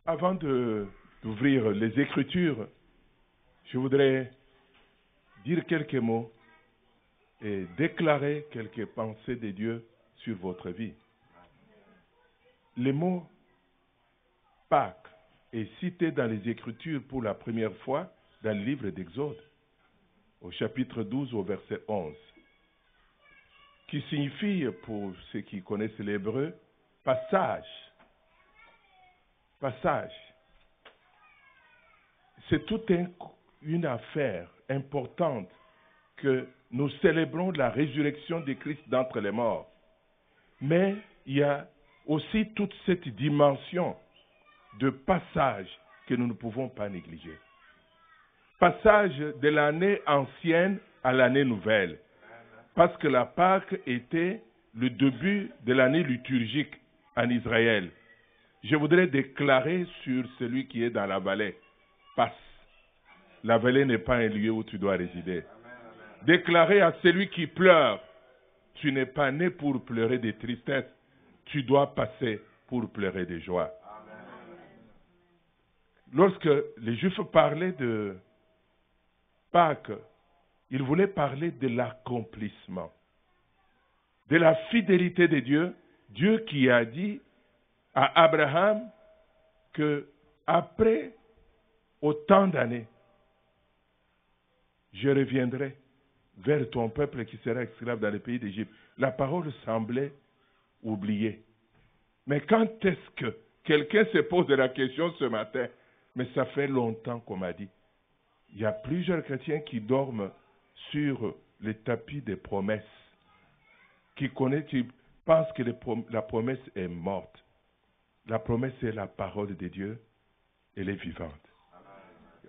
Avant d'ouvrir les Écritures, je voudrais dire quelques mots et déclarer quelques pensées de Dieu sur votre vie. Le mot Pâques est cité dans les Écritures pour la première fois dans le livre d'Exode, au chapitre 12, au verset 11, qui signifie, pour ceux qui connaissent l'hébreu, passage. Passage. C'est toute une affaire importante que nous célébrons la résurrection de Christ d'entre les morts. Mais il y a aussi toute cette dimension de passage que nous ne pouvons pas négliger. Passage de l'année ancienne à l'année nouvelle. Parce que la Pâque était le début de l'année liturgique en Israël. Je voudrais déclarer sur celui qui est dans la vallée. Passe. La vallée n'est pas un lieu où tu dois résider. Déclarer à celui qui pleure, tu n'es pas né pour pleurer de tristesse, tu dois passer pour pleurer de joie. Lorsque les Juifs parlaient de Pâques, ils voulaient parler de l'accomplissement, de la fidélité de Dieu, Dieu qui a dit à Abraham que après autant d'années, je reviendrai vers ton peuple qui sera esclave dans le pays d'Égypte. La parole semblait oubliée. Mais quand est-ce que quelqu'un se pose la question ce matin? Mais ça fait longtemps qu'on m'a dit. Il y a plusieurs chrétiens qui dorment sur les tapis des promesses, qui pensent que la promesse est morte. La promesse est la parole de Dieu, elle est vivante.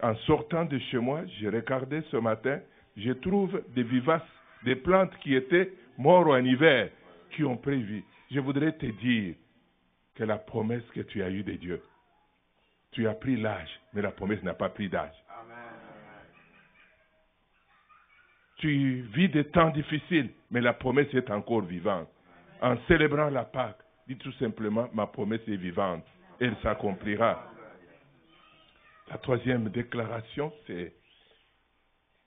En sortant de chez moi, j'ai regardé ce matin, je trouve des vivaces, des plantes qui étaient mortes en hiver, qui ont pris vie. Je voudrais te dire que la promesse que tu as eue de Dieu, tu as pris l'âge, mais la promesse n'a pas pris d'âge. Tu vis des temps difficiles, mais la promesse est encore vivante. En célébrant la Pâque, dis tout simplement, ma promesse est vivante. Elle s'accomplira. La troisième déclaration, c'est,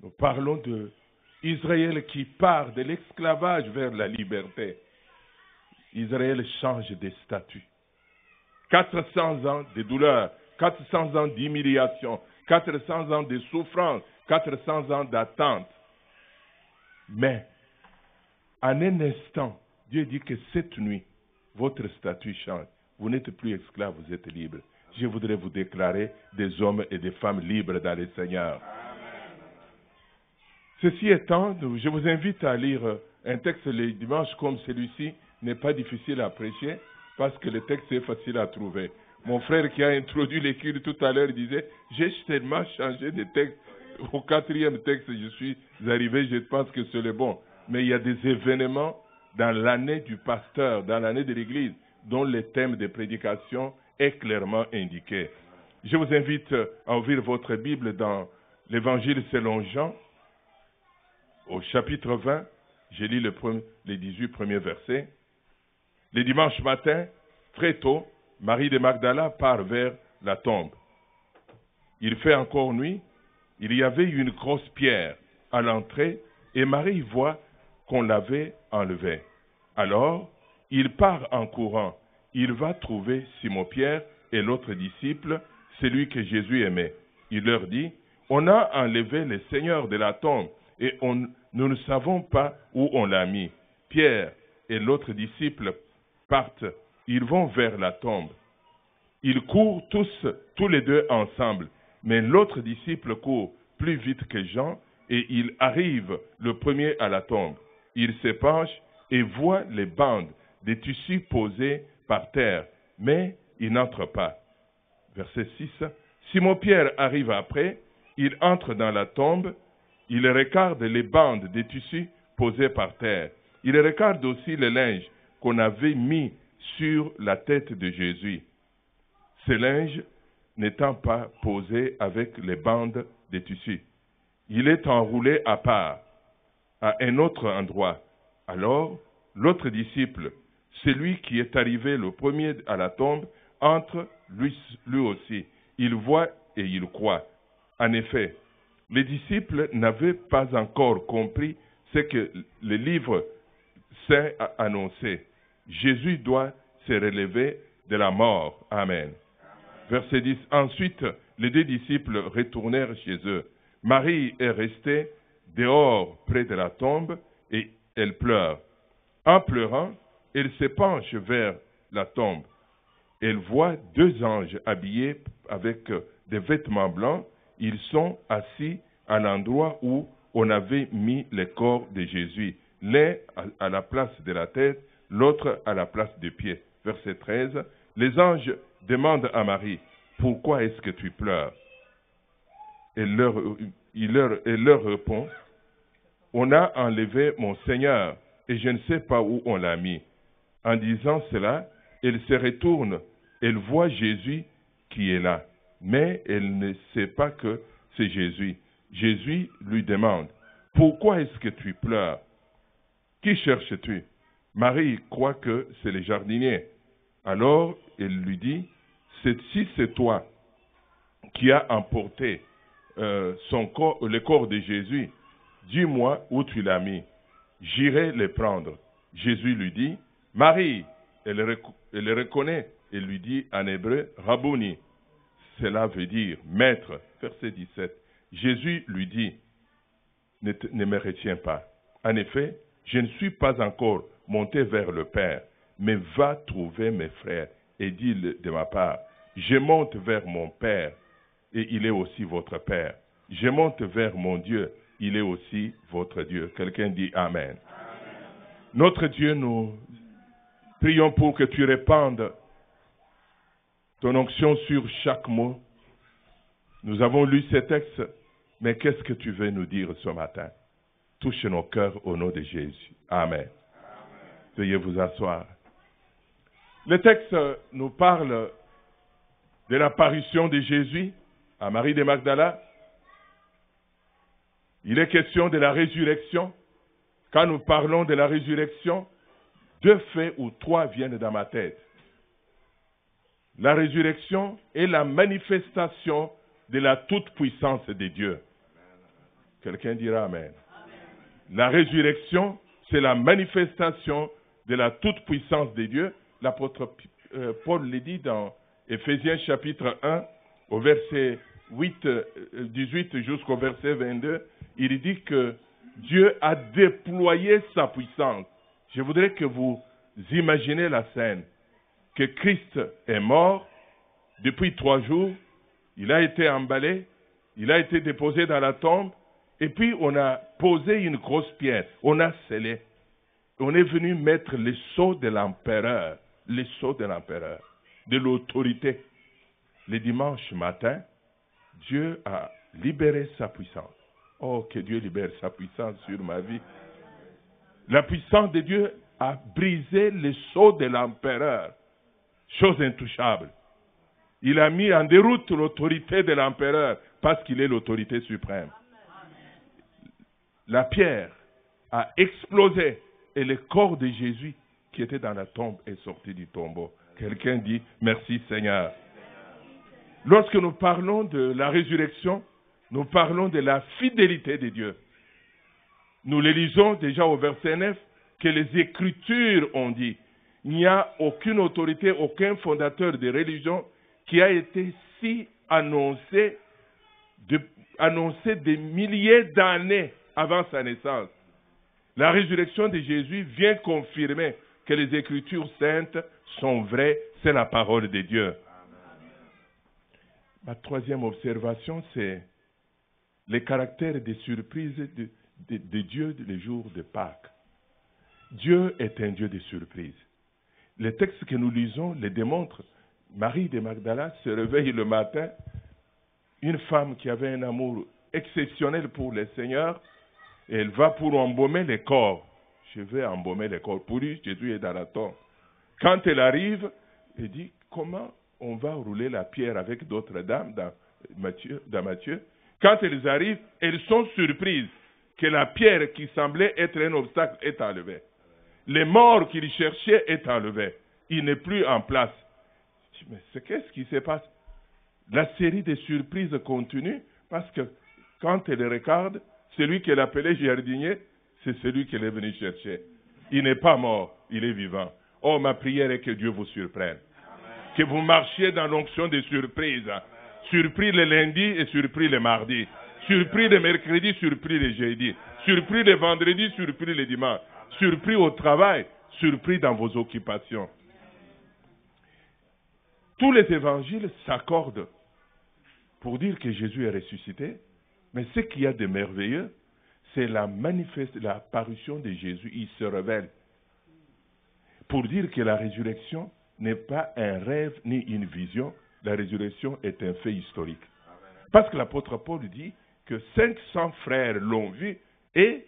nous parlons d'Israël qui part de l'esclavage vers la liberté. Israël change de statut. 400 ans de douleur, 400 ans d'humiliation, 400 ans de souffrance, 400 ans d'attente. Mais, en un instant, Dieu dit que cette nuit, votre statut change. Vous n'êtes plus esclave, vous êtes libre. Je voudrais vous déclarer des hommes et des femmes libres dans le Seigneur. Ceci étant, je vous invite à lire un texte le dimanche comme celui-ci. N'est pas difficile à prêcher parce que le texte est facile à trouver. Mon frère qui a introduit l'écriture tout à l'heure disait « J'ai tellement changé de texte. Au 4e texte, je suis arrivé, je pense que c'est le bon. » Mais il y a des événements dans l'année du pasteur, dans l'année de l'Église, dont le thème de prédication est clairement indiqué. Je vous invite à ouvrir votre Bible dans l'Évangile selon Jean, au chapitre 20. Je lis les 18 premiers versets. Le dimanche matin, très tôt, Marie de Magdala part vers la tombe. Il fait encore nuit. Il y avait une grosse pierre à l'entrée et Marie voit qu'on l'avait enlevée. Alors, il part en courant. Il va trouver Simon-Pierre et l'autre disciple, celui que Jésus aimait. Il leur dit, « On a enlevé le Seigneur de la tombe et nous ne savons pas où on l'a mis. » Pierre et l'autre disciple partent. Ils vont vers la tombe. Ils courent tous les deux ensemble. Mais l'autre disciple court plus vite que Jean et il arrive le premier à la tombe. Il se penche et voit les bandes des tissus posés par terre, mais il n'entre pas. Verset 6. Simon-Pierre arrive après, il entre dans la tombe, il regarde les bandes des tissus posés par terre. Il regarde aussi le linge qu'on avait mis sur la tête de Jésus. Ce linge n'étant pas posé avec les bandes des tissus. Il est enroulé à part, à un autre endroit. Alors, l'autre disciple, celui qui est arrivé le premier à la tombe, entre lui aussi. Il voit et il croit. En effet, les disciples n'avaient pas encore compris ce que le livre saint a annoncé. Jésus doit se relever de la mort. Amen. Verset 10. Ensuite, les 2 disciples retournèrent chez eux. Marie est restée dehors près de la tombe et elle pleure. En pleurant, elle se penche vers la tombe. Elle voit 2 anges habillés avec des vêtements blancs. Ils sont assis à l'endroit où on avait mis le corps de Jésus. L'un à la place de la tête, l'autre à la place des pieds. Verset 13. Les anges demandent à Marie, « Pourquoi est-ce que tu pleures ?» Elle leur répond, « On a enlevé mon Seigneur et je ne sais pas où on l'a mis. » En disant cela, elle se retourne, elle voit Jésus qui est là, mais elle ne sait pas que c'est Jésus. Jésus lui demande, « Pourquoi est-ce que tu pleures? Qui cherches-tu » Marie croit que c'est le jardinier. Alors, elle lui dit, « Si c'est toi qui as emporté le corps de Jésus, dis-moi où tu l'as mis. J'irai le prendre. » Jésus lui dit, « Marie !» Elle le reconnaît et lui dit en hébreu, « Rabouni !» Cela veut dire « maître ». Verset 17. Jésus lui dit, « Ne me retiens pas. En effet, je ne suis pas encore monté vers le Père, mais va trouver mes frères et dis-le de ma part, je monte vers mon Père et il est aussi votre Père. Je monte vers mon Dieu, il est aussi votre Dieu. » Quelqu'un dit Amen. Amen. Notre Dieu, nous prions pour que tu répandes ton onction sur chaque mot. Nous avons lu ces textes, mais qu'est-ce que tu veux nous dire ce matin? Touche nos cœurs au nom de Jésus. Amen. Amen. Veuillez vous asseoir. Le texte nous parle de l'apparition de Jésus à Marie de Magdala. Il est question de la résurrection. Quand nous parlons de la résurrection, 2 faits ou 3 viennent dans ma tête. La résurrection est la manifestation de la toute-puissance de Dieu. Quelqu'un dira Amen. La résurrection, c'est la manifestation de la toute-puissance de Dieu. L'apôtre Paul le dit dans Éphésiens chapitre 1, au verset 18 jusqu'au verset 22. Il dit que Dieu a déployé sa puissance. Je voudrais que vous imaginez la scène. Que Christ est mort depuis 3 jours. Il a été emballé. Il a été déposé dans la tombe. Et puis, on a posé une grosse pierre. On a scellé. On est venu mettre le sceau de l'empereur. Le sceau de l'empereur. De l'autorité. Le dimanche matin, Dieu a libéré sa puissance. Oh, que Dieu libère sa puissance sur ma vie. La puissance de Dieu a brisé le sceau de l'empereur. Chose intouchable. Il a mis en déroute l'autorité de l'empereur parce qu'il est l'autorité suprême. La pierre a explosé et le corps de Jésus qui était dans la tombe est sorti du tombeau. Quelqu'un dit merci Seigneur. Lorsque nous parlons de la résurrection, nous parlons de la fidélité de Dieu. Nous le lisons déjà au verset 9 que les Écritures ont dit. Il n'y a aucune autorité, aucun fondateur de religion qui a été si annoncé des milliers d'années avant sa naissance. La résurrection de Jésus vient confirmer que les Écritures saintes sont vraies, c'est la parole de Dieu. Ma 3e observation, c'est le caractère des surprises de Dieu les jours de Pâques. Dieu est un Dieu de surprises. Les textes que nous lisons les démontrent. Marie de Magdala se réveille le matin, une femme qui avait un amour exceptionnel pour le Seigneur, et elle va pour embaumer les corps. Je vais embaumer les corps. Pour lui, Jésus est dans la tombe. Quand elle arrive, elle dit, comment on va rouler la pierre avec d'autres dames dans Matthieu? Quand elles arrivent, elles sont surprises que la pierre qui semblait être un obstacle est enlevée. Les morts qu'ils cherchaient est enlevé. Il n'est plus en place. Mais qu'est-ce qui se passe? La série de surprises continue parce que quand elle regarde, celui qu'elle appelait jardinier, c'est celui qu'elle est venu chercher. Il n'est pas mort, il est vivant. Oh, ma prière est que Dieu vous surprenne. Amen. Que vous marchiez dans l'onction des surprises. Amen. Surpris le lundi et surpris le mardi. Surpris le mercredi, surpris le jeudi. Surpris le vendredi, surpris le dimanche. Surpris au travail, surpris dans vos occupations. Tous les évangiles s'accordent pour dire que Jésus est ressuscité, mais ce qu'il y a de merveilleux, c'est l'apparition de Jésus. Il se révèle pour dire que la résurrection n'est pas un rêve ni une vision. La résurrection est un fait historique. Parce que l'apôtre Paul dit que 500 frères l'ont vu et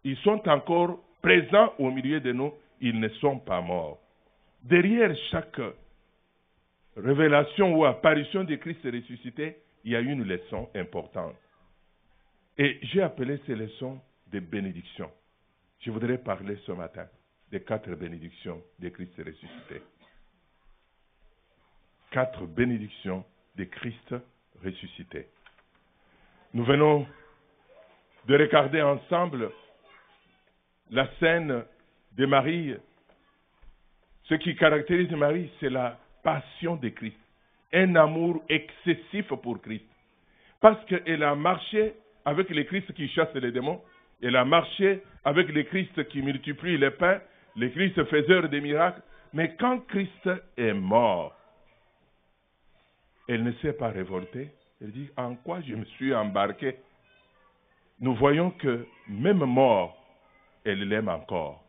ils sont encore présents au milieu de nous. Ils ne sont pas morts. Derrière chaque révélation ou apparition de Christ ressuscité, il y a une leçon importante. Et j'ai appelé ces leçons des bénédictions. Je voudrais parler ce matin des 4 bénédictions de Christ ressuscité. 4 bénédictions de Christ ressuscité. Nous venons de regarder ensemble la scène de Marie. Ce qui caractérise Marie, c'est la passion de Christ. Un amour excessif pour Christ. Parce qu'elle a marché avec le Christ qui chasse les démons. Elle a marché avec le Christ qui multiplie les pains. Le Christ faiseur des miracles. Mais quand Christ est mort, elle ne s'est pas révoltée. Elle dit, en quoi je me suis embarqué? Nous voyons que même mort, elle l'aime encore.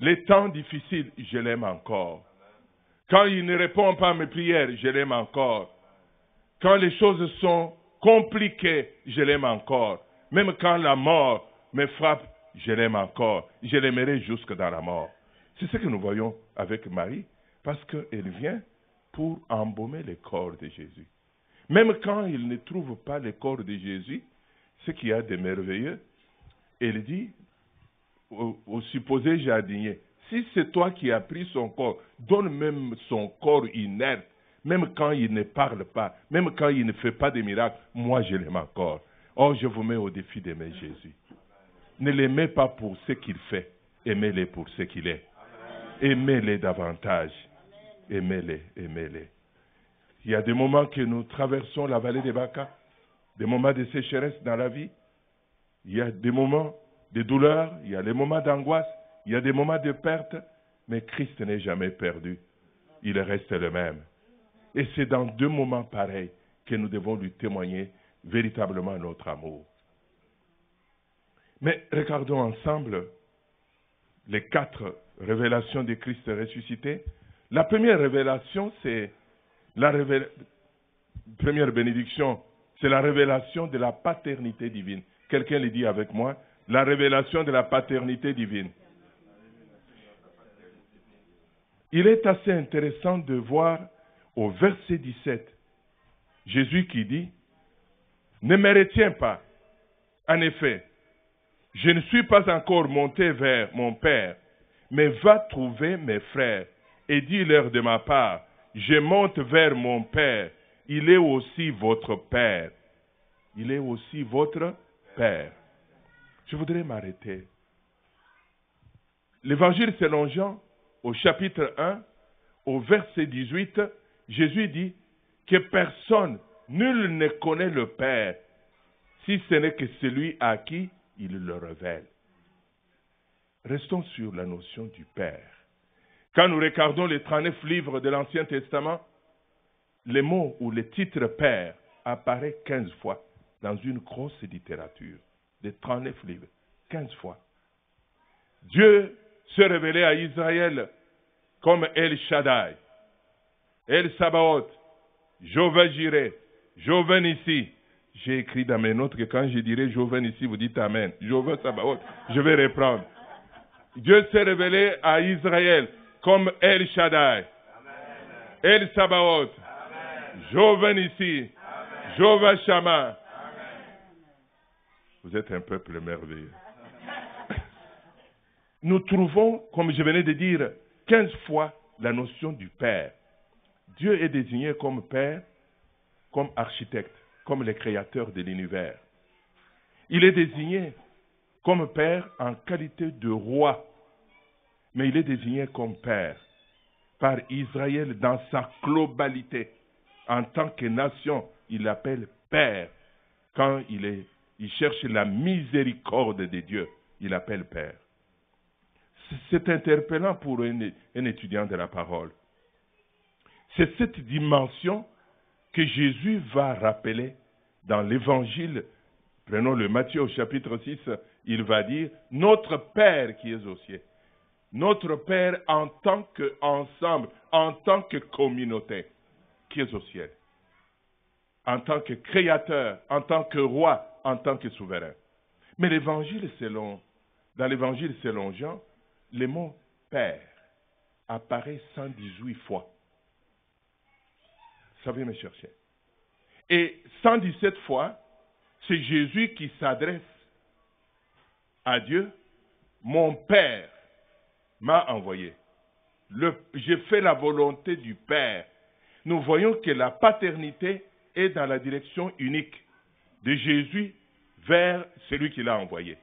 Les temps difficiles, je l'aime encore. Quand il ne répond pas à mes prières, je l'aime encore. Quand les choses sont compliquées, je l'aime encore. Même quand la mort me frappe, je l'aime encore. Je l'aimerai jusque dans la mort. C'est ce que nous voyons avec Marie, parce qu'elle vient pour embaumer le corps de Jésus. Même quand il ne trouve pas le corps de Jésus, ce qu'il y a de merveilleux, elle dit au supposé jardinier, si c'est toi qui as pris son corps, donne même son corps inerte, même quand il ne parle pas, même quand il ne fait pas de miracles, moi je l'aime encore. Oh, je vous mets au défi d'aimer Jésus. Ne l'aimez pas pour ce qu'il fait, aimez-le pour ce qu'il est. Aimez-le davantage. Aimez-le, aimez-le. Il y a des moments que nous traversons la vallée des Baca, des moments de sécheresse dans la vie. Il y a des moments de douleur, il y a des moments d'angoisse, il y a des moments de perte, mais Christ n'est jamais perdu. Il reste le même. Et c'est dans 2 moments pareils que nous devons lui témoigner véritablement notre amour. Mais regardons ensemble les 4 révélations de Christ ressuscité. La première révélation, c'est première bénédiction, c'est la révélation de la paternité divine. Quelqu'un le dit avec moi, la révélation de la paternité divine. Il est assez intéressant de voir au verset 17, Jésus qui dit, « Ne me retiens pas. En effet, je ne suis pas encore monté vers mon Père, mais va trouver mes frères et dis-leur de ma part, je monte vers mon Père, il est aussi votre Père. » Il est aussi votre Père. Je voudrais m'arrêter. L'évangile selon Jean, au chapitre 1, au verset 18, Jésus dit que personne, nul ne connaît le Père, si ce n'est que celui à qui il le révèle. Restons sur la notion du Père. Quand nous regardons les 39 livres de l'Ancien Testament, les mots ou le titre Père apparaît 15 fois dans une grosse littérature de 39 livres. 15 fois. Dieu se révélait à Israël comme El Shaddai, El Sabaoth, Jéhovah Jireh, Jéhovah Nissi. J'ai écrit dans mes notes que quand je dirai Jéhovah Nissi, vous dites Amen. Jéhovah Sabaoth, je vais reprendre. Dieu s'est révélé à Israël comme El Shaddai, El Sabaoth, Jéhovah Nissi, Jéhovah Shammah. Vous êtes un peuple merveilleux. Nous trouvons, comme je venais de dire, 15 fois la notion du Père. Dieu est désigné comme Père, comme architecte, comme le créateur de l'univers. Il est désigné comme Père en qualité de roi, mais il est désigné comme Père par Israël dans sa globalité. En tant que nation, il l'appelle Père. Quand il cherche la miséricorde de Dieu, il l'appelle Père. C'est interpellant pour un étudiant de la parole. C'est cette dimension que Jésus va rappeler dans l'Évangile. Prenons le Matthieu au chapitre 6, il va dire « Notre Père qui es aux cieux ». Notre Père en tant qu'ensemble, en tant que communauté qui est au ciel. En tant que créateur, en tant que roi, en tant que souverain. Mais dans l'Évangile selon Jean, le mot « Père » apparaît 118 fois. Ça vient me chercher. Et 117 fois, c'est Jésus qui s'adresse à Dieu. Mon Père m'a envoyé. J'ai fait la volonté du Père. Nous voyons que la paternité est dans la direction unique de Jésus vers celui qui l'a envoyé.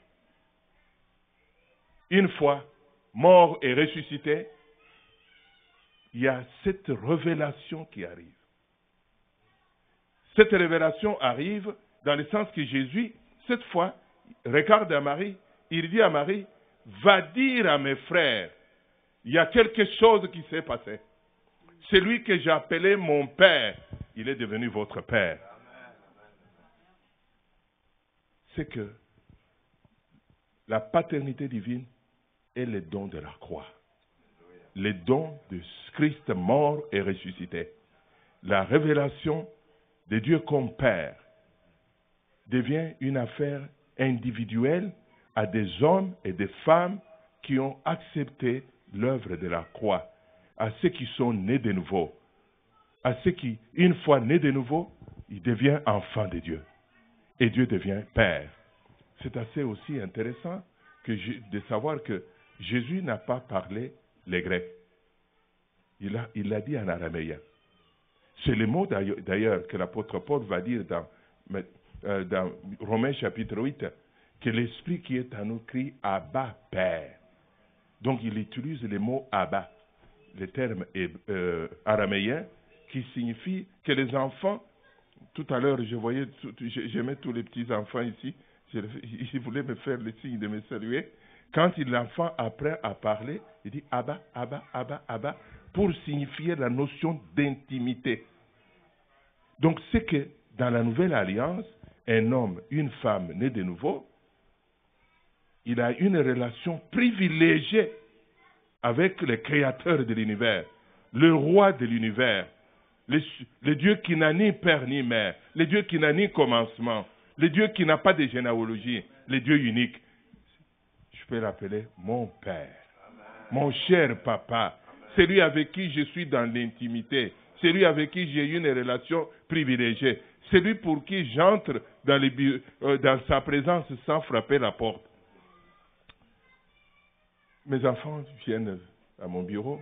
Une fois mort et ressuscité, il y a cette révélation qui arrive. Cette révélation arrive dans le sens que Jésus, cette fois, regarde à Marie, il dit à Marie, va dire à mes frères, il y a quelque chose qui s'est passé. Celui que j'appelais mon Père, il est devenu votre Père. C'est que la paternité divine est le don de la croix. Le don de Christ mort et ressuscité. La révélation de Dieu comme Père devient une affaire individuelle à des hommes et des femmes qui ont accepté l'œuvre de la croix, à ceux qui sont nés de nouveau, à ceux qui, une fois nés de nouveau, ils deviennent enfants de Dieu. Et Dieu devient Père. C'est assez aussi intéressant de savoir que Jésus n'a pas parlé les Grecs. Il l'a dit en araméen. C'est le mot d'ailleurs que l'apôtre Paul va dire dans Romains chapitre 8, que l'Esprit qui est en nous crie « Abba, Père ». Donc il utilise le mot « Abba », le terme araméen, qui signifie que les enfants, tout à l'heure j'aimais tous les petits enfants ici, ils voulaient me faire le signe de me saluer. Quand l'enfant apprend à parler, il dit « Abba, Abba, Abba, Abba », pour signifier la notion d'intimité. Donc c'est que dans la nouvelle alliance, un homme, une femme nés de nouveau, il a une relation privilégiée avec le créateur de l'univers, le roi de l'univers, le Dieu qui n'a ni père ni mère, le Dieu qui n'a ni commencement, le Dieu qui n'a pas de généalogie, le Dieu unique. Je peux l'appeler mon Père, mon cher papa, celui avec qui je suis dans l'intimité, celui avec qui j'ai une relation privilégiée, celui pour qui j'entre dans sa présence sans frapper la porte. Mes enfants viennent à mon bureau,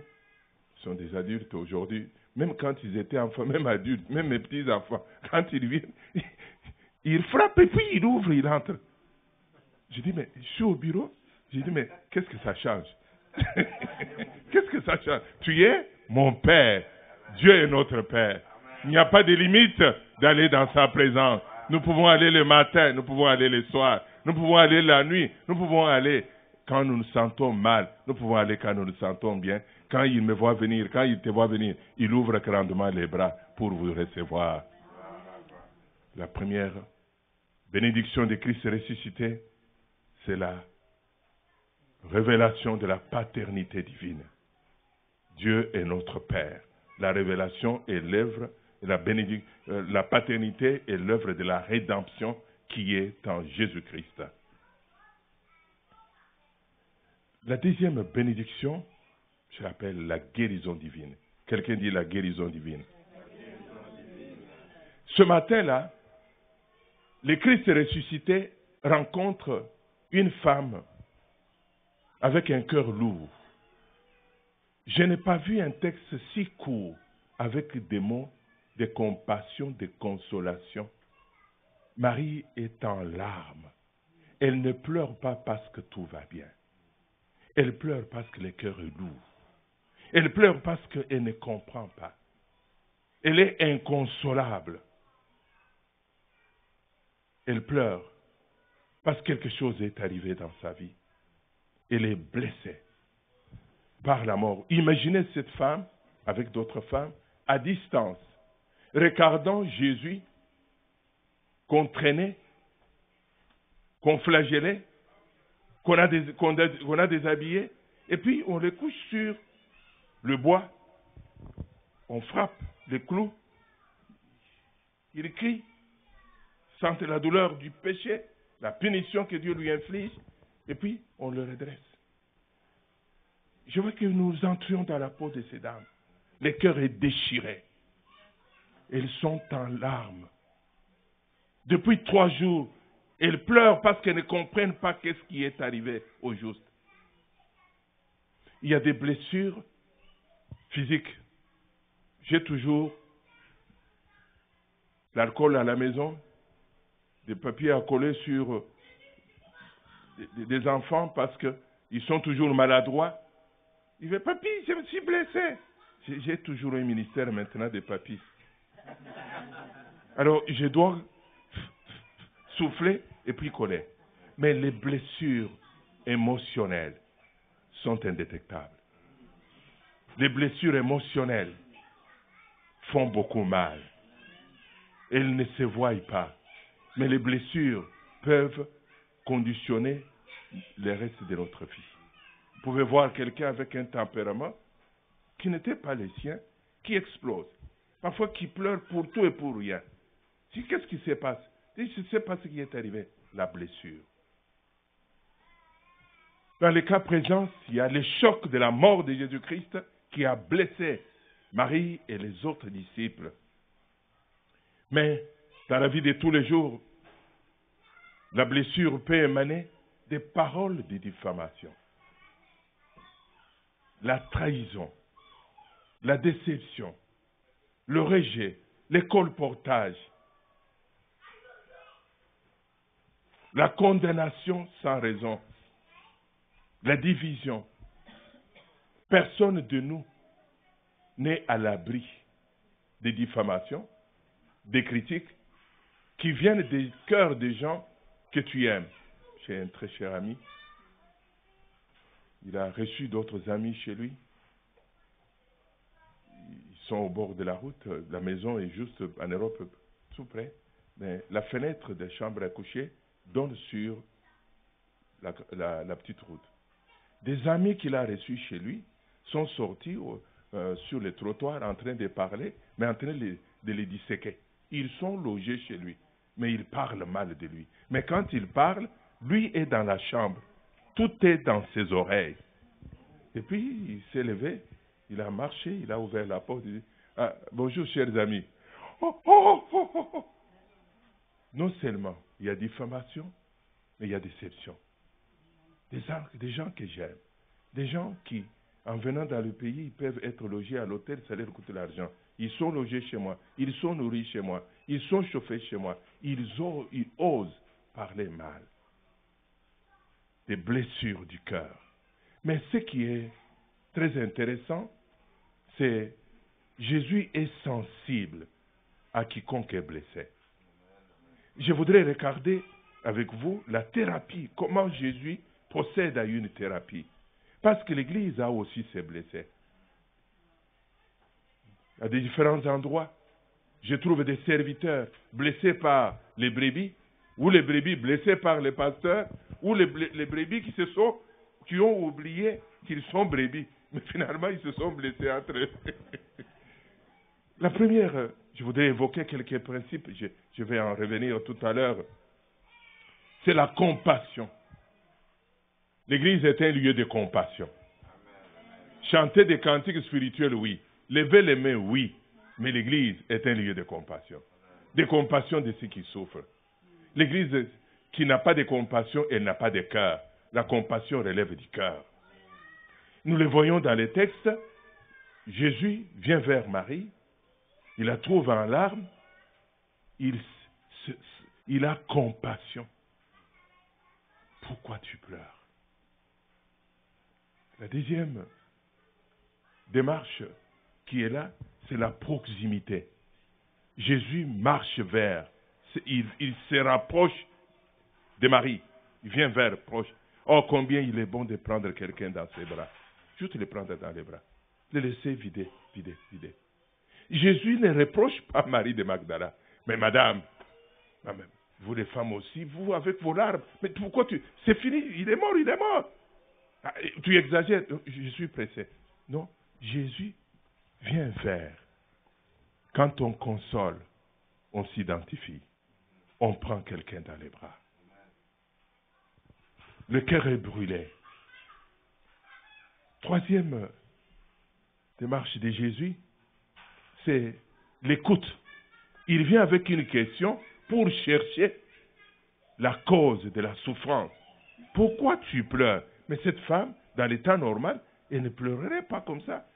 ils sont des adultes aujourd'hui, même quand ils étaient enfants, même adultes, même mes petits-enfants, quand ils viennent, ils frappent et puis ils ouvrent, ils entrent. Je dis, mais je suis au bureau. Je dis, mais qu'est-ce que ça change? Qu'est-ce que ça change? Tu es mon Père. Dieu est notre Père. Il n'y a pas de limite d'aller dans sa présence. Nous pouvons aller le matin, nous pouvons aller le soir, nous pouvons aller la nuit, nous pouvons aller quand nous nous sentons mal, nous pouvons aller quand nous nous sentons bien. Quand il me voit venir, quand il te voit venir, il ouvre grandement les bras pour vous recevoir. La première bénédiction de Christ ressuscité, c'est la révélation de la paternité divine. Dieu est notre Père. La révélation est l'œuvre, la paternité est l'œuvre de la rédemption qui est en Jésus-Christ. La deuxième bénédiction, je l'appelle la guérison divine. Quelqu'un dit la guérison divine. Ce matin-là, le Christ ressuscité rencontre une femme avec un cœur lourd. Je n'ai pas vu un texte si court avec des mots de compassion, de consolation. Marie est en larmes. Elle ne pleure pas parce que tout va bien. Elle pleure parce que le cœur est lourd. Elle pleure parce qu'elle ne comprend pas. Elle est inconsolable. Elle pleure parce que quelque chose est arrivé dans sa vie. Elle est blessée par la mort. Imaginez cette femme, avec d'autres femmes, à distance, regardant Jésus qu'on traînait, qu'on flagellait, qu'on a déshabillé, et puis on le couche sur le bois, on frappe les clous, il crie, sente la douleur du péché, la punition que Dieu lui inflige, et puis on le redresse. Je veux que nous entrions dans la peau de ces dames. Le cœur est déchiré. Elles sont en larmes. Depuis 3 jours, elles pleurent parce qu'elles ne comprennent pas qu'est-ce qui est arrivé au juste. Il y a des blessures physiques. J'ai toujours l'alcool à la maison, des papiers à coller sur des enfants parce qu'ils sont toujours maladroits. Il dit, papy, je me suis blessé. J'ai toujours un ministère maintenant de papy. Alors, je dois souffler et puis coller. Mais les blessures émotionnelles sont indétectables. Les blessures émotionnelles font beaucoup mal. Elles ne se voient pas. Mais les blessures peuvent conditionner le reste de notre vie. Vous pouvez voir quelqu'un avec un tempérament qui n'était pas le sien, qui explose. Parfois qui pleure pour tout et pour rien. Qu'est-ce qui se passe? Je ne sais pas ce qui est arrivé. La blessure. Dans le cas présent, il y a le choc de la mort de Jésus-Christ qui a blessé Marie et les autres disciples. Mais dans la vie de tous les jours, la blessure peut émaner des paroles de diffamation. La trahison, la déception, le rejet, le colportage, la condamnation sans raison, la division. Personne de nous n'est à l'abri des diffamations, des critiques qui viennent des cœurs des gens que tu aimes. J'ai un très cher ami. Il a reçu d'autres amis chez lui. Ils sont au bord de la route. La maison est juste en Europe, tout près. Mais la fenêtre des chambres à coucher donne sur la petite route. Des amis qu'il a reçus chez lui sont sortis sur le trottoir en train de parler, mais en train de les disséquer. Ils sont logés chez lui, mais ils parlent mal de lui. Mais quand ils parlent, lui est dans la chambre. Tout est dans ses oreilles. Et puis, il s'est levé, il a marché, il a ouvert la porte, il dit, bonjour, chers amis. Oh, oh, oh, oh, oh. Non seulement il y a diffamation, mais il y a déception. Des gens que j'aime. Des gens qui, en venant dans le pays, ils peuvent être logés à l'hôtel, ça leur coûte l'argent. Ils sont logés chez moi, ils sont nourris chez moi, ils sont chauffés chez moi. Ils osent parler mal. Des blessures du cœur. Mais ce qui est très intéressant, c'est Jésus est sensible à quiconque est blessé. Je voudrais regarder avec vous la thérapie, comment Jésus procède à une thérapie. Parce que l'Église a aussi ses blessés. À des différents endroits, je trouve des serviteurs blessés par les brebis, ou les brebis blessés par les pasteurs, ou les brebis qui ont oublié qu'ils sont brebis. Mais finalement, ils se sont blessés entre eux. La première, je voudrais évoquer quelques principes, je vais en revenir tout à l'heure. C'est la compassion. L'Église est un lieu de compassion. Chanter des cantiques spirituels, oui. Lever les mains, oui. Mais l'Église est un lieu de compassion. De compassion de ceux qui souffrent. L'Église qui n'a pas de compassion, elle n'a pas de cœur. La compassion relève du cœur. Nous le voyons dans les textes, Jésus vient vers Marie, il la trouve en larmes, il a compassion. Pourquoi tu pleures? La deuxième démarche qui est là, c'est la proximité. Jésus marche vers, il se rapproche de Marie. Il vient vers, proche. Oh, combien il est bon de prendre quelqu'un dans ses bras. Juste le prendre dans les bras. Le laisser vider. Jésus ne reproche pas Marie de Magdala. Mais madame, vous les femmes aussi, vous avec vos larmes, mais pourquoi c'est fini, il est mort. Ah, tu exagères, je suis pressé. Non, Jésus vient vers. Quand on console, on s'identifie. On prend quelqu'un dans les bras. Le cœur est brûlé. Troisième démarche de Jésus, c'est l'écoute. Il vient avec une question pour chercher la cause de la souffrance. Pourquoi tu pleures? Mais cette femme, dans l'état normal, elle ne pleurerait pas comme ça.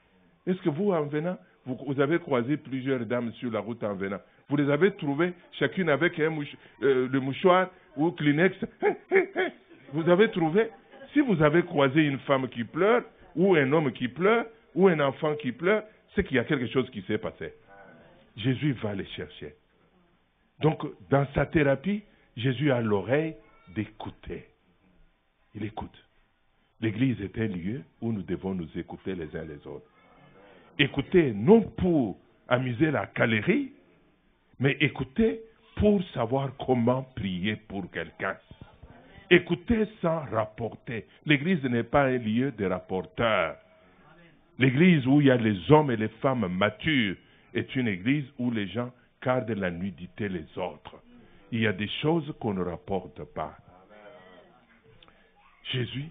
Est-ce que vous, en venant, vous avez croisé plusieurs dames sur la route en venant? Vous les avez trouvées, chacune avec le mouchoir ou Kleenex. Vous avez trouvé? Si vous avez croisé une femme qui pleure, ou un homme qui pleure, ou un enfant qui pleure, c'est qu'il y a quelque chose qui s'est passé. Jésus va les chercher. Donc, dans sa thérapie, Jésus a l'oreille d'écouter. Il écoute. L'Église est un lieu où nous devons nous écouter les uns les autres. Écouter non pour amuser la galerie, mais écouter pour savoir comment prier pour quelqu'un. Écouter sans rapporter. L'Église n'est pas un lieu de rapporteurs. L'Église où il y a les hommes et les femmes matures est une église où les gens gardent la nudité les autres. Il y a des choses qu'on ne rapporte pas. Jésus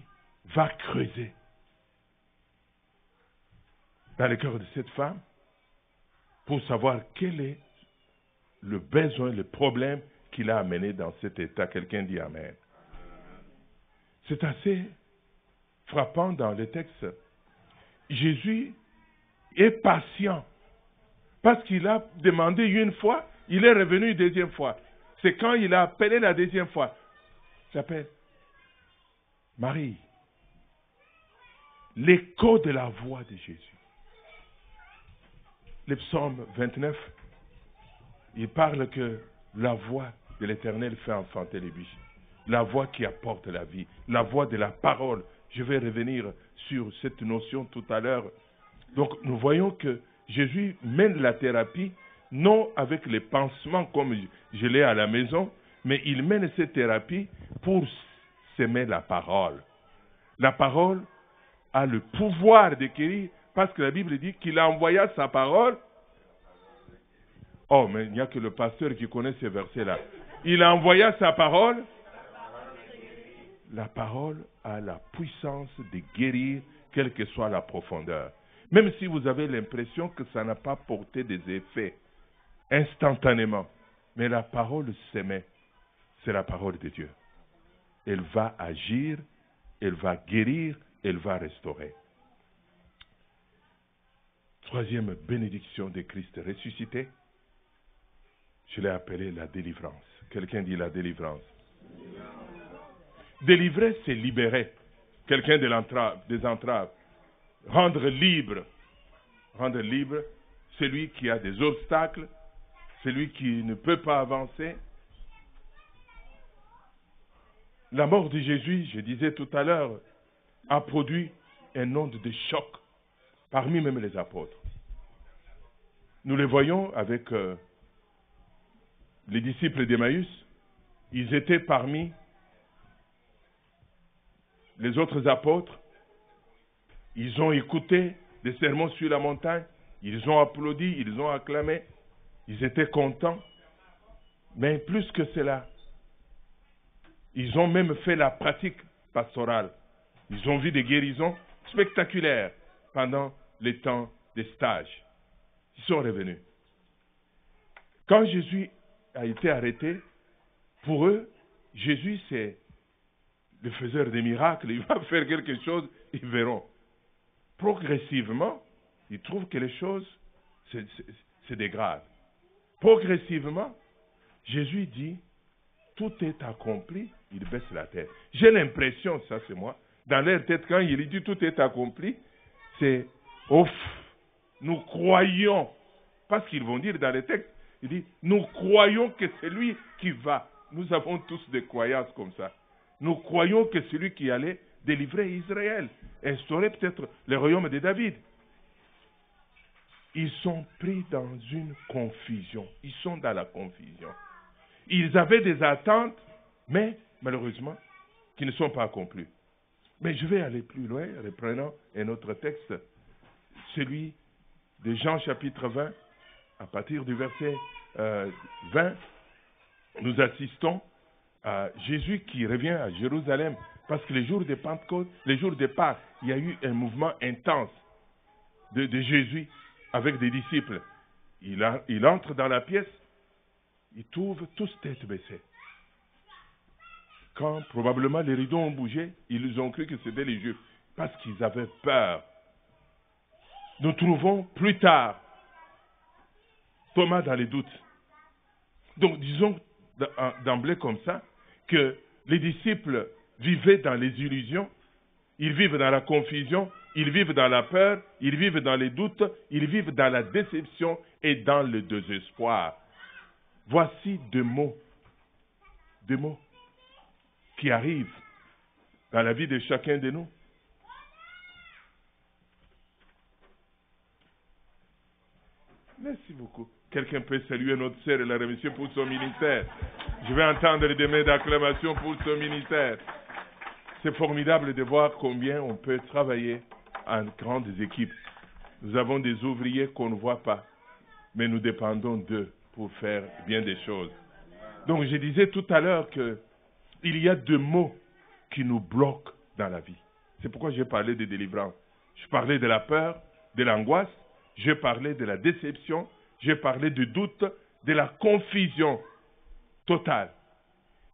va creuser dans le cœur de cette femme pour savoir quel est le besoin, le problème qui l'a amené dans cet état. Quelqu'un dit Amen. C'est assez frappant dans le texte. Jésus est patient. Parce qu'il a demandé une fois, il est revenu une deuxième fois. C'est quand il a appelé la deuxième fois. J'appelle Marie. L'écho de la voix de Jésus. Le psaume 29, il parle que la voix de l'Éternel fait enfanter les biches. La voix qui apporte la vie. La voix de la parole. Je vais revenir sur cette notion tout à l'heure. Donc nous voyons que Jésus mène la thérapie, non avec les pansements comme je l'ai à la maison, mais il mène cette thérapie pour s'aimer la parole. La parole a le pouvoir de guérir, parce que la Bible dit qu'il a envoyé sa parole. Oh, mais il n'y a que le pasteur qui connaît ces versets-là. Il a envoyé sa parole. La parole a la puissance de guérir, quelle que soit la profondeur. Même si vous avez l'impression que ça n'a pas porté des effets instantanément. Mais la parole s'émet. C'est la parole de Dieu. Elle va agir, elle va guérir, elle va restaurer. Troisième bénédiction de Christ ressuscité, je l'ai appelée la délivrance. Quelqu'un dit la délivrance. Délivrer, c'est libérer quelqu'un des entraves. Rendre libre celui qui a des obstacles, celui qui ne peut pas avancer. La mort de Jésus, je disais tout à l'heure, a produit un onde de choc parmi même les apôtres. Nous les voyons avec les disciples d'Emmaüs. Ils étaient parmi les autres apôtres. Ils ont écouté des sermons sur la montagne. Ils ont applaudi, ils ont acclamé. Ils étaient contents. Mais plus que cela, ils ont même fait la pratique pastorale. Ils ont vu des guérisons spectaculaires pendant les temps des stages. Ils sont revenus. Quand Jésus a été arrêté, pour eux, Jésus c'est le faiseur des miracles. Il va faire quelque chose, ils verront. Progressivement, il trouve que les choses se dégradent. Progressivement, Jésus dit, tout est accompli, il baisse la tête. J'ai l'impression, ça c'est moi, dans leur tête, quand il dit tout est accompli, c'est ouf, nous croyons, parce qu'ils vont dire dans les textes, il dit, nous croyons que c'est lui qui va. Nous avons tous des croyances comme ça. Nous croyons que c'est lui qui allait délivrer Israël, instaurer peut-être le royaume de David. Ils sont pris dans une confusion. Ils sont dans la confusion. Ils avaient des attentes, mais malheureusement, qui ne sont pas accomplies. Mais je vais aller plus loin, reprenant un autre texte, celui de Jean chapitre 20, à partir du verset 20, nous assistons à Jésus qui revient à Jérusalem, parce que les jours de Pentecôte, les jours de Pâques, il y a eu un mouvement intense de Jésus avec des disciples. Il entre dans la pièce, ils trouvent tous tête baissée. Quand probablement les rideaux ont bougé, ils ont cru que c'était les Juifs, parce qu'ils avaient peur. Nous trouvons plus tard Thomas dans les doutes. Donc disons d'emblée comme ça, que les disciples vivaient dans les illusions, ils vivent dans la confusion, ils vivent dans la peur, ils vivent dans les doutes, ils vivent dans la déception et dans le désespoir. Voici deux mots qui arrivent dans la vie de chacun de nous. Merci beaucoup. Quelqu'un peut saluer notre sœur et la remercier pour son ministère. Je vais entendre des mains d'acclamation pour son ministère. C'est formidable de voir combien on peut travailler en grandes équipes. Nous avons des ouvriers qu'on ne voit pas, mais nous dépendons d'eux pour faire bien des choses. Donc je disais tout à l'heure qu'il y a deux mots qui nous bloquent dans la vie. C'est pourquoi j'ai parlé de délivrance. Je parlais de la peur, de l'angoisse, j'ai parlé de la déception, j'ai parlé du doute, de la confusion totale.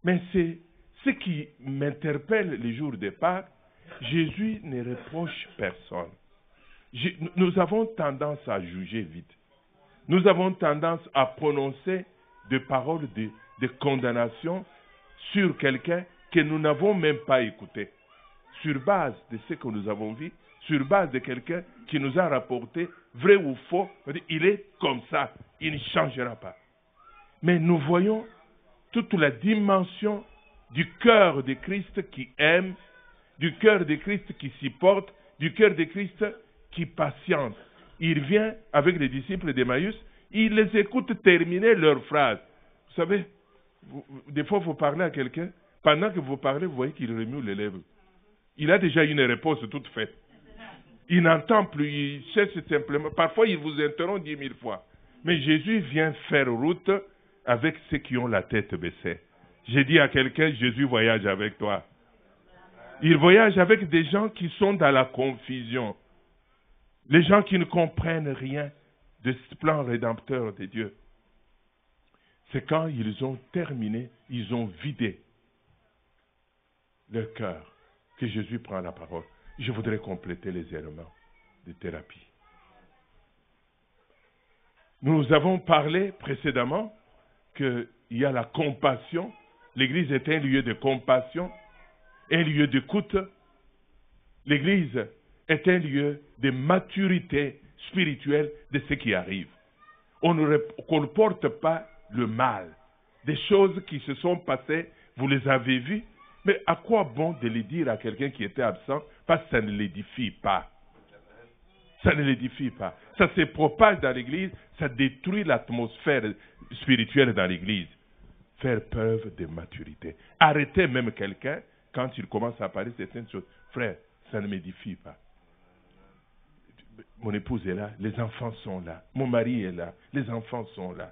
Mais c'est ce qui m'interpelle les jours de Pâques. Jésus ne reproche personne. Nous avons tendance à juger vite. Nous avons tendance à prononcer des paroles de condamnation sur quelqu'un que nous n'avons même pas écouté. Sur base de ce que nous avons vu, sur base de quelqu'un qui nous a rapporté, vrai ou faux, il est comme ça, il ne changera pas. Mais nous voyons toute la dimension du cœur de Christ qui aime, du cœur de Christ qui supporte, du cœur de Christ qui patiente. Il vient avec les disciples d'Emmaüs, il les écoute terminer leur phrase. Vous savez, des fois vous parlez à quelqu'un, pendant que vous parlez, vous voyez qu'il remue les lèvres. Il a déjà une réponse toute faite. Il n'entend plus, il cherche simplement. Parfois, il vous interrompt 10 000 fois. Mais Jésus vient faire route avec ceux qui ont la tête baissée. J'ai dit à quelqu'un, Jésus voyage avec toi. Il voyage avec des gens qui sont dans la confusion. Les gens qui ne comprennent rien de ce plan rédempteur de Dieu. C'est quand ils ont terminé, ils ont vidé leur cœur, que Jésus prend la parole. Je voudrais compléter les éléments de thérapie. Nous avons parlé précédemment qu'il y a la compassion. L'Église est un lieu de compassion, un lieu d'écoute. L'Église est un lieu de maturité spirituelle de ce qui arrive. On ne porte pas le mal. Des choses qui se sont passées, vous les avez vues, mais à quoi bon de les dire à quelqu'un qui était absent, parce que ça ne l'édifie pas. Ça ne l'édifie pas. Ça se propage dans l'Église, ça détruit l'atmosphère spirituelle dans l'Église. Faire preuve de maturité. Arrêtez même quelqu'un quand il commence à parler certaines choses. Frère, ça ne m'édifie pas. Mon épouse est là, les enfants sont là, mon mari est là, les enfants sont là.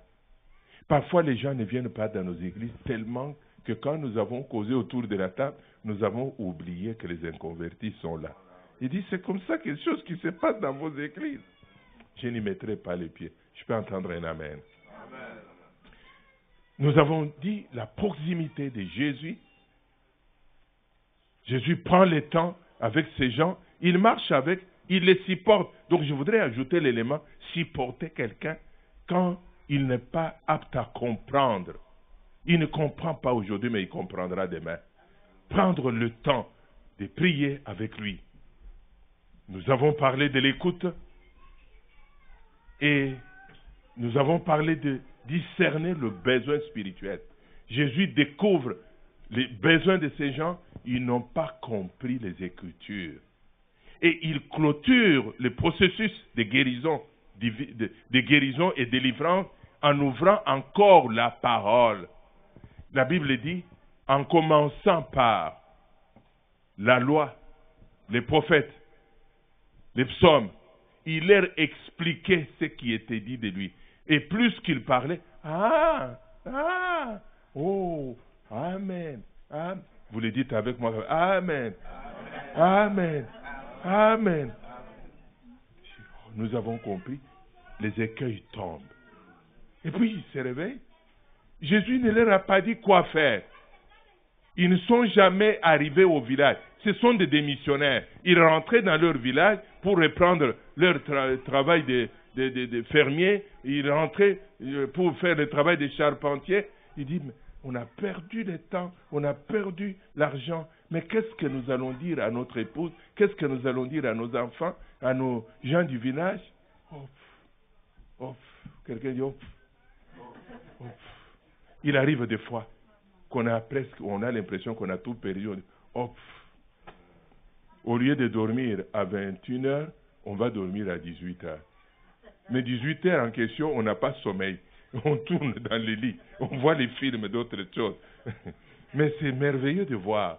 Parfois, les gens ne viennent pas dans nos églises tellement que quand nous avons causé autour de la table, nous avons oublié que les inconvertis sont là. Il dit, c'est comme ça quelque chose qui se passe dans vos églises. Je n'y mettrai pas les pieds. Je peux entendre un amen. Amen. Nous avons dit la proximité de Jésus. Jésus prend le temps avec ces gens. Il marche avec, il les supporte. Donc je voudrais ajouter l'élément supporter quelqu'un quand il n'est pas apte à comprendre. Il ne comprend pas aujourd'hui, mais il comprendra demain. Prendre le temps de prier avec lui. Nous avons parlé de l'écoute et nous avons parlé de discerner le besoin spirituel. Jésus découvre les besoins de ces gens, ils n'ont pas compris les Écritures. Et il clôture le processus de guérison, de guérison et délivrance en ouvrant encore la parole. La Bible dit, en commençant par la loi, les prophètes, les psaumes, il leur expliquait ce qui était dit de lui. Et plus qu'il parlait, Amen. Amen. Vous le dites avec moi, Amen. Amen. Amen. Nous avons compris, les écueils tombent. Et puis il se réveille. Jésus ne leur a pas dit quoi faire. Ils ne sont jamais arrivés au village. Ce sont des démissionnaires. Ils rentraient dans leur village pour reprendre leur travail de fermiers. Ils rentraient pour faire le travail des charpentiers. Il dit, on a perdu le temps, on a perdu l'argent. Mais qu'est-ce que nous allons dire à notre épouse? Qu'est-ce que nous allons dire à nos enfants, à nos gens du village? Quelqu'un dit Il arrive des fois qu'on a l'impression qu'on a tout perdu. Au lieu de dormir à 21h, on va dormir à 18h. Mais 18h en question, on n'a pas sommeil. On tourne dans les lits, on voit les films d'autres choses. Mais c'est merveilleux de voir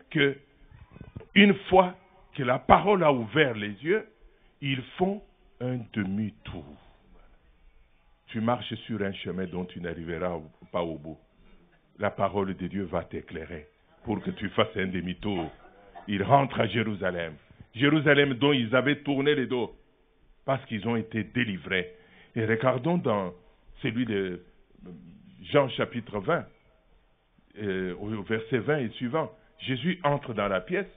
que une fois que la parole a ouvert les yeux, ils font un demi-tour. Tu marches sur un chemin dont tu n'arriveras pas au bout. La parole de Dieu va t'éclairer pour que tu fasses un demi-tour. Ils rentrent à Jérusalem. Jérusalem dont ils avaient tourné les dos parce qu'ils ont été délivrés. Et regardons dans celui de Jean chapitre 20, au verset 20 et suivant. Jésus entre dans la pièce.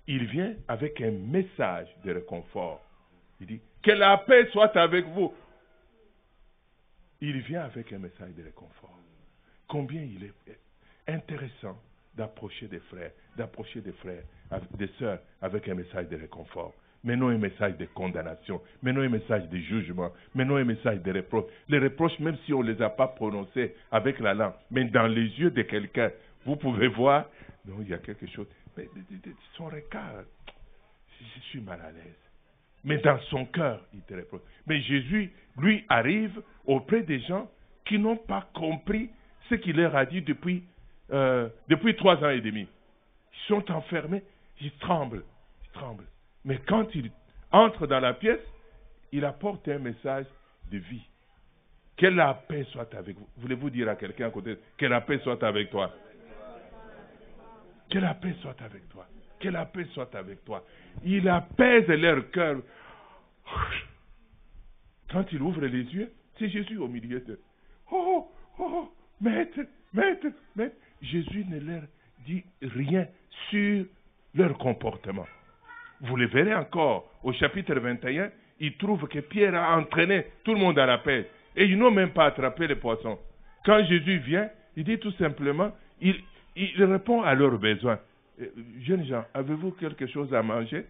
Il vient avec un message de réconfort. Il dit, que la paix soit avec vous. Il vient avec un message de réconfort. Combien il est intéressant d'approcher des frères, des sœurs avec un message de réconfort. Mais non un message de condamnation, mais non un message de jugement, mais non un message de reproche. Les reproches, même si on ne les a pas prononcés avec la langue, mais dans les yeux de quelqu'un, vous pouvez voir, non, il y a quelque chose. Mais son regard, je suis mal à l'aise. Mais dans son cœur, il te reproche. Mais Jésus, lui, arrive auprès des gens qui n'ont pas compris ce qu'il leur a dit depuis 3 ans et demi. Ils sont enfermés, ils tremblent. Mais quand il entre dans la pièce, il apporte un message de vie. Que la paix soit avec vous. Voulez-vous dire à quelqu'un à côté, que la paix soit avec toi? Que la paix soit avec toi. Que la paix soit avec toi. Il apaise leur cœur. Quand il ouvre les yeux, c'est Jésus au milieu d'eux. Maître. Jésus ne leur dit rien sur leur comportement. Vous le verrez encore au chapitre 21, il trouve que Pierre a entraîné tout le monde à la paix. Et ils n'ont même pas attrapé les poissons. Quand Jésus vient, il dit tout simplement, il répond à leurs besoins. Jeunes gens, avez-vous quelque chose à manger?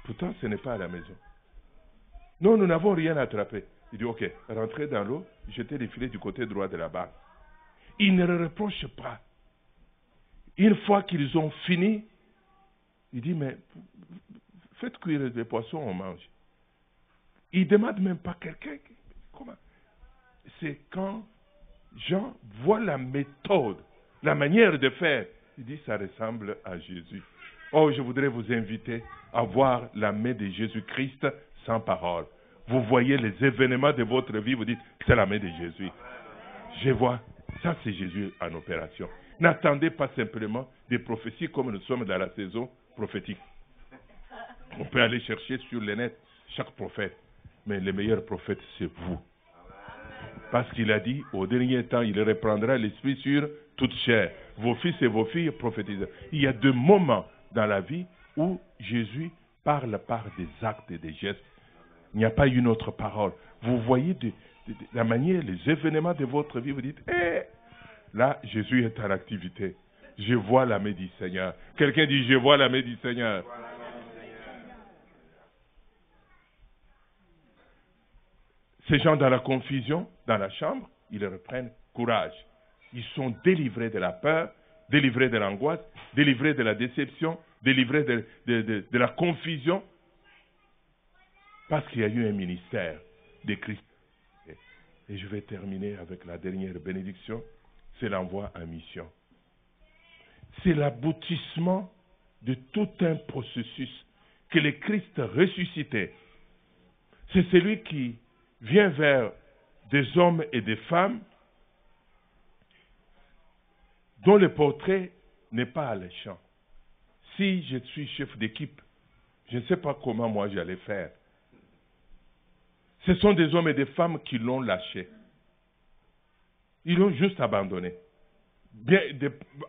Pourtant, ce n'est pas à la maison. Non, nous n'avons rien attrapé. Il dit, ok, rentrez dans l'eau, jetez les filets du côté droit de la barque. Il ne le reproche pas. Une fois qu'ils ont fini, il dit, mais faites cuire les poissons, on mange. Il ne demande même pas quelqu'un. Comment? C'est quand Jean voit la méthode, la manière de faire. Il dit, ça ressemble à Jésus. Oh, je voudrais vous inviter à voir la main de Jésus-Christ sans parole. Vous voyez les événements de votre vie, vous dites, c'est la main de Jésus. Je vois, ça c'est Jésus en opération. N'attendez pas simplement des prophéties comme nous sommes dans la saison prophétique. On peut aller chercher sur le net chaque prophète. Mais le meilleur prophète, c'est vous. Parce qu'il a dit, au dernier temps, il reprendra l'esprit sur toute chair. Vos fils et vos filles prophétisent. Il y a 2 moments dans la vie où Jésus parle par des actes et des gestes. Il n'y a pas une autre parole. Vous voyez de la manière, les événements de votre vie, vous dites, là, Jésus est en activité. Je vois la main du Seigneur. Quelqu'un dit, je vois la main du Seigneur. Ces gens dans la confusion, dans la chambre, ils reprennent courage. Ils sont délivrés de la peur, délivrés de l'angoisse, délivrés de la déception, délivrés de la confusion, parce qu'il y a eu un ministère de Christ. Et je vais terminer avec la dernière bénédiction, c'est l'envoi en mission. C'est l'aboutissement de tout un processus que le Christ ressuscité. C'est celui qui vient vers des hommes et des femmes dont le portrait n'est pas alléchant. Si je suis chef d'équipe, je ne sais pas comment moi j'allais faire. Ce sont des hommes et des femmes qui l'ont lâché. Ils l'ont juste abandonné.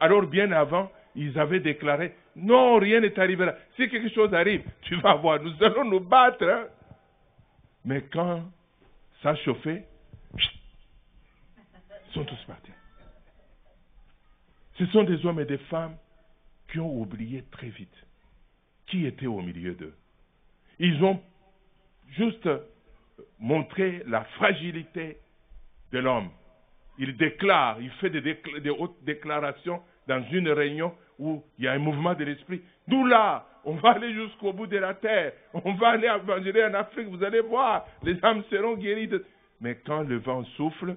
Alors bien avant, ils avaient déclaré, non, rien n'est arrivé là. Si quelque chose arrive, tu vas voir, nous allons nous battre. Hein. Mais quand ça a chauffé, ils sont tous partis. Ce sont des hommes et des femmes qui ont oublié très vite qui était au milieu d'eux. Ils ont juste montré la fragilité de l'homme. Il déclare, il fait des hautes déclarations dans une réunion où il y a un mouvement de l'esprit. Nous là, on va aller jusqu'au bout de la terre. On va aller évangéliser en Afrique. Vous allez voir, les âmes seront guéries. Mais quand le vent souffle,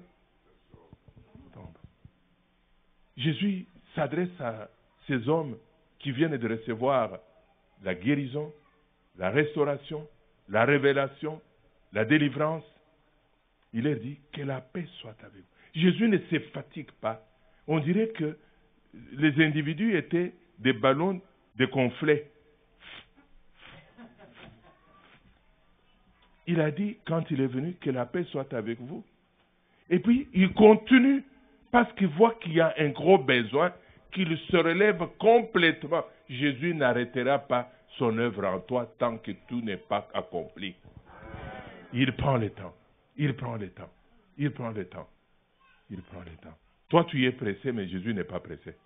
tombe. Jésus s'adresse à ces hommes qui viennent de recevoir la guérison, la restauration, la révélation, la délivrance. Il leur dit que la paix soit avec vous. Jésus ne se fatigue pas. On dirait que les individus étaient des ballons dégonflés. Il a dit, quand il est venu, que la paix soit avec vous. Et puis, il continue parce qu'il voit qu'il y a un gros besoin, qu'il se relève complètement. Jésus n'arrêtera pas son œuvre en toi tant que tout n'est pas accompli. Il prend le temps. Il prend le temps. Il prend le temps. Il prend le temps. Toi, tu es pressé, mais Jésus n'est pas pressé.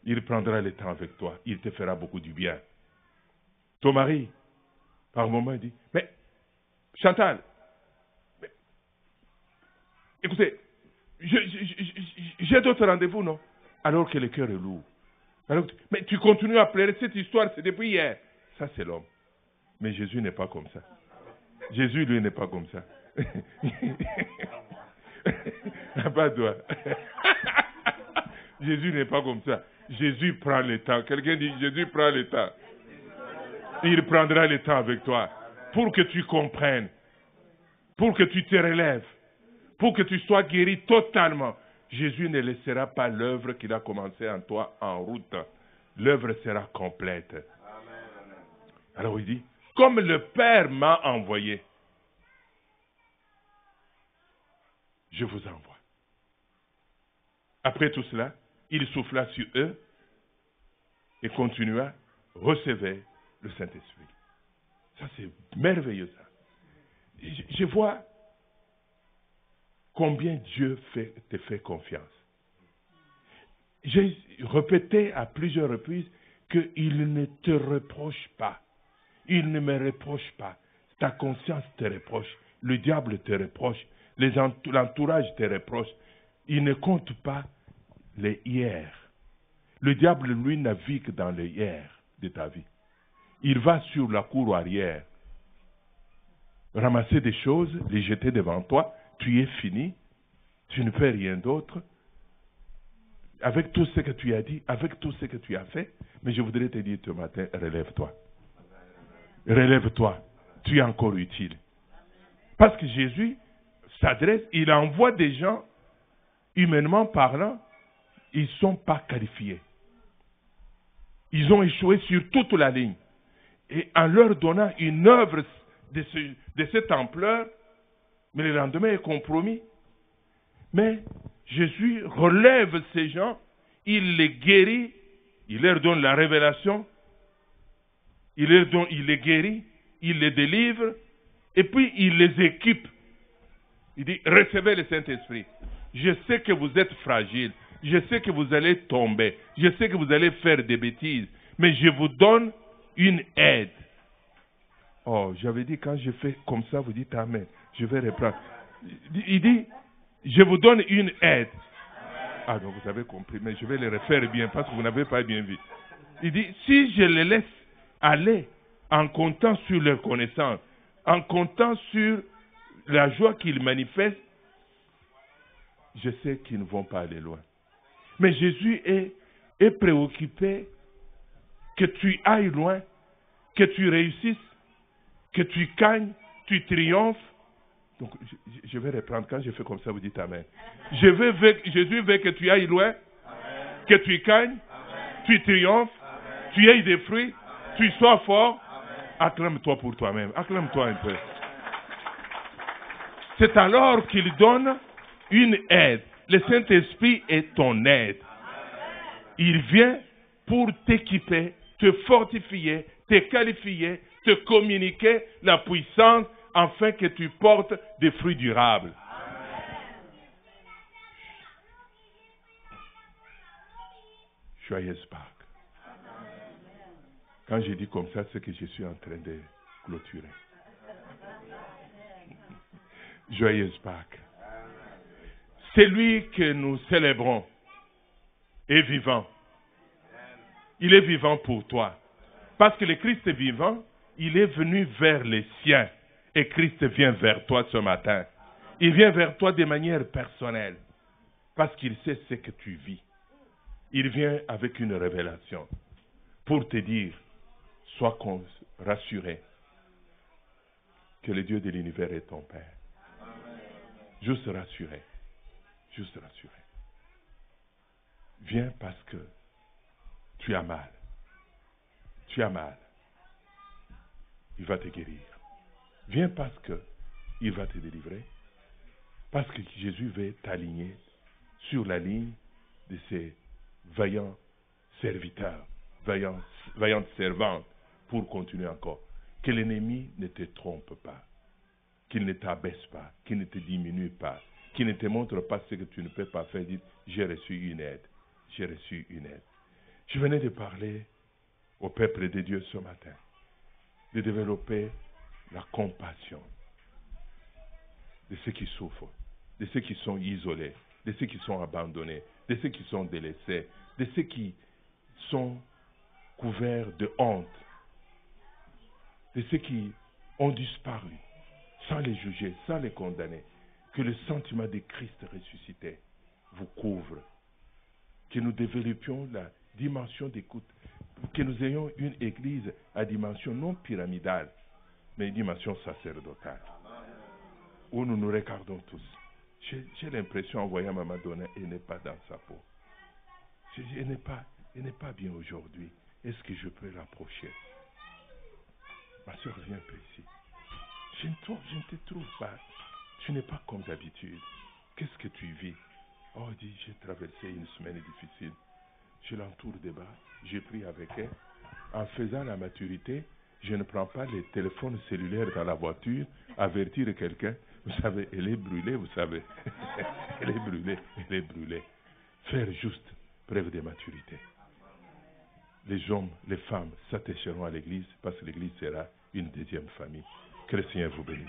Il prendra le temps avec toi. Il te fera beaucoup du bien. Ton mari, par moment, dit, mais Chantal, écoutez, j'ai d'autres rendez-vous, non? Alors que le cœur est lourd. Alors, mais tu continues à pleurer. Cette histoire, c'est depuis hier. Ça, c'est l'homme. Mais Jésus n'est pas comme ça. Jésus, lui, n'est pas comme ça. Pas toi. Jésus n'est pas comme ça. Jésus prend le temps. Quelqu'un dit, Jésus prend le temps. Il prendra le temps avec toi pour que tu comprennes, pour que tu te relèves, pour que tu sois guéri totalement. Jésus ne laissera pas l'œuvre qu'il a commencée en toi en route. L'œuvre sera complète. Alors il dit, comme le Père m'a envoyé, je vous envoie. Après tout cela, il souffla sur eux et continua, recevez le Saint-Esprit. Ça, c'est merveilleux, ça. Je vois combien Dieu te fait confiance. J'ai répété à plusieurs reprises qu'il ne te reproche pas. Il ne me reproche pas. Ta conscience te reproche. Le diable te reproche. L'entourage te reproche. Il ne compte pas les hier. Le diable, lui, navigue dans les hier de ta vie. Il va sur la cour arrière, ramasser des choses, les jeter devant toi. Tu es fini. Tu ne fais rien d'autre. Avec tout ce que tu as dit, avec tout ce que tu as fait. Mais je voudrais te dire ce matin, relève-toi. Relève-toi. Tu es encore utile. Parce que Jésus s'adresse, il envoie des gens, humainement parlant, ils ne sont pas qualifiés. Ils ont échoué sur toute la ligne. Et en leur donnant une œuvre de cette ampleur, mais le lendemain est compromis. Mais Jésus relève ces gens, il les guérit, il leur donne la révélation, il les guérit, il les délivre, et puis il les équipe. Il dit, recevez le Saint-Esprit. Je sais que vous êtes fragile, je sais que vous allez tomber, je sais que vous allez faire des bêtises, mais je vous donne une aide. Oh, j'avais dit, quand je fais comme ça, vous dites Amen. Je vais reprendre. Il dit, je vous donne une aide. Ah, donc vous avez compris, mais je vais le refaire bien parce que vous n'avez pas bien vu. Il dit, si je les laisse aller en comptant sur leur connaissance, en comptant sur la joie qu'ils manifestent, je sais qu'ils ne vont pas aller loin. Mais Jésus est préoccupé que tu ailles loin, que tu réussisses, que tu gagnes, tu triomphes. Donc, je vais reprendre. Quand je fais comme ça, vous dites Amen. Jésus veut que tu ailles loin, Amen. Que tu gagnes, Amen. Tu triomphes, Amen. Tu aies des fruits, Amen. Tu sois fort. Amen. Acclame-toi pour toi-même. Acclame-toi un peu. C'est alors qu'il donne une aide. Le Saint-Esprit est ton aide. Il vient pour t'équiper, te fortifier, te qualifier, te communiquer la puissance afin que tu portes des fruits durables. Joyeuse Pâques. Quand je dis comme ça, c'est que je suis en train de clôturer. Joyeuse Pâques. Celui que nous célébrons est vivant. Il est vivant pour toi. Parce que le Christ est vivant, il est venu vers les siens. Et Christ vient vers toi ce matin. Il vient vers toi de manière personnelle. Parce qu'il sait ce que tu vis. Il vient avec une révélation. Pour te dire, sois rassuré que le Dieu de l'univers est ton Père. Juste rassuré. Juste rassuré. Viens parce que tu as mal. Tu as mal. Il va te guérir. Viens parce que il va te délivrer. Parce que Jésus veut t'aligner sur la ligne de ses vaillants serviteurs, vaillantes servantes pour continuer encore. Que l'ennemi ne te trompe pas. Qu'il ne t'abaisse pas. Qu'il ne te diminue pas. Qu'il ne te montre pas ce que tu ne peux pas faire. Dis, j'ai reçu une aide. J'ai reçu une aide. Je venais de parler au peuple de Dieu ce matin, de développer la compassion de ceux qui souffrent, de ceux qui sont isolés, de ceux qui sont abandonnés, de ceux qui sont délaissés, de ceux qui sont couverts de honte, de ceux qui ont disparu, sans les juger, sans les condamner. Que le sentiment de Christ ressuscité vous couvre. Que nous développions la dimension d'écoute. Que nous ayons une église à dimension non pyramidale, mais une dimension sacerdotale. Où nous nous regardons tous. J'ai l'impression, en voyant Maman Donna, elle n'est pas dans sa peau. Elle n'est pas bien aujourd'hui. Est-ce que je peux l'approcher? Ma soeur, viens un peu ici. Je ne te trouve pas. Tu n'es pas comme d'habitude. Qu'est-ce que tu vis? Oh, dit, j'ai traversé une semaine difficile. Je l'entoure des bas. J'ai pris avec elle. En faisant la maturité, je ne prends pas les téléphones cellulaires dans la voiture, avertir quelqu'un. Vous savez, elle est brûlée, vous savez. Elle est brûlée, elle est brûlée. Faire juste preuve de maturité. Les hommes, les femmes s'attacheront à l'église parce que l'église sera une deuxième famille. Que le Seigneur vous bénisse.